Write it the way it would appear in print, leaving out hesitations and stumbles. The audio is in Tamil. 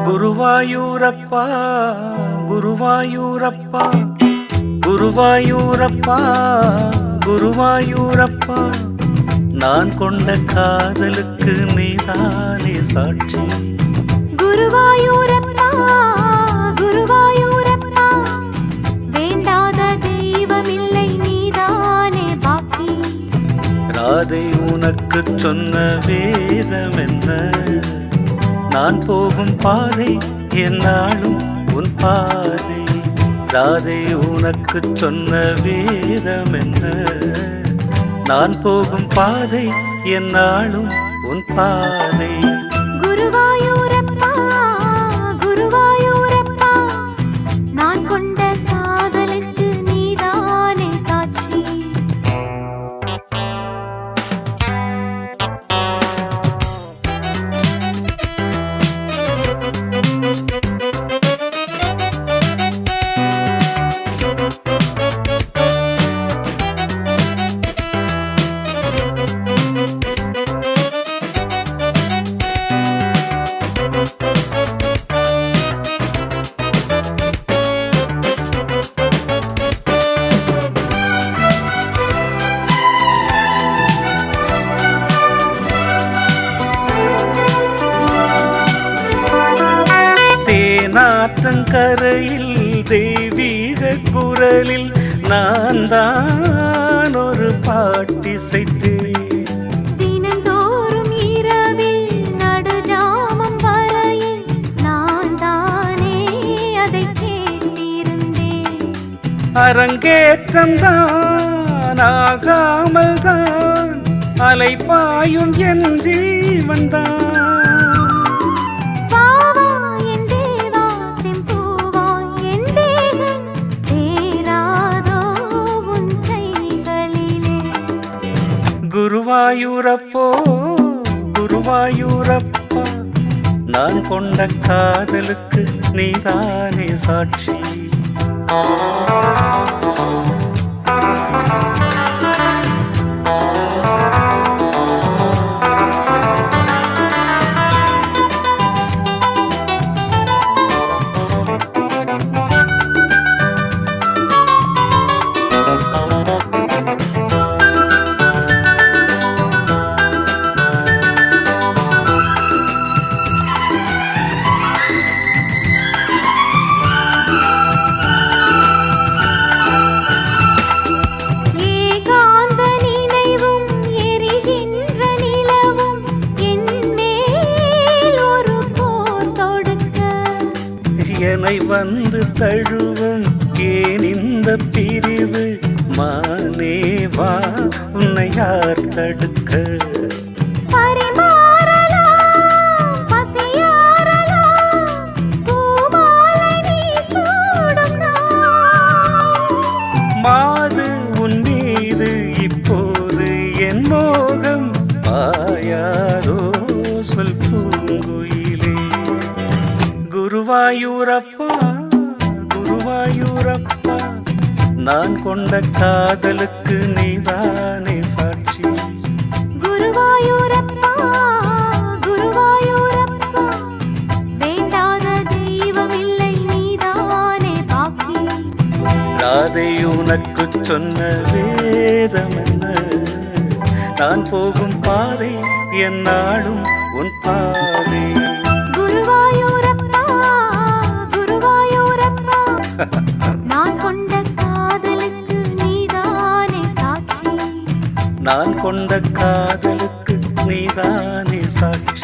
குருவாயூரப்பா குருவாயூரப்பா குருவாயூரப்பா குருவாயூரப்பா நான் கொண்ட காதலுக்கு நீதானே சாட்சி. குருவாயூரப்பா குருவாயூரப்பா வேண்டாத தெய்வமில்லை நீதானே பாக்கி. ராதை உனக்கு சொன்ன வேதம் என்ன, நான் போகும் பாதை என்னாலும் உன் பாதை. ராதை உனக்கு சொன்ன வேதம் என்ன, நான் போகும் பாதை என்னாலும் உன் பாதை. குருவாயூரப்பா குருவாயூரப்பா நான் கொண்ட காதலுக்கு நீதானே சாட்சி. தேனாற்றங்கரையில் தெய்வீக குரலில் நான் தான் ஒரு பாட்டிசைத்தேன். தினந்தோறும் இரவில் நடுஜாமம் வரையில் நான் தானே அதை கேட்டிருந்தேன். அரங்கேற்றம்தான் ஆகாமல் தான் அலைப்பாயும் என் ஜீவன்தான். குருவாயூரப்போ குருவாயூரப்பா நான் கொண்ட காதலுக்கு நீதானே சாட்சி. என்னை வந்து தழுவும் ஏன் இந்த பிரிவு, மானேவா உன்னை யார் தடுக்க. மாது உன் மீது இப்போது என் மோகம் ஆயாரோ சொல் பூங்குயிலே. குருவாயூரப்பா குருவாயூரப்பா நான் கொண்ட காதலுக்கு நீதானே சாட்சி. குருவாயூரப்பா குருவாயூரப்பா வேண்டாத தெய்வமில்லை நீதானே பாக்கி. ராதை உனக்கு சொன்ன வேதம் என்ன, நான் போகும் பாதை என்னாலும் உன் பாதை. நான் கொண்ட காதலுக்கு நீதானே சாட்சி. நான் கொண்ட காதலுக்கு நீதானே சாட்சி.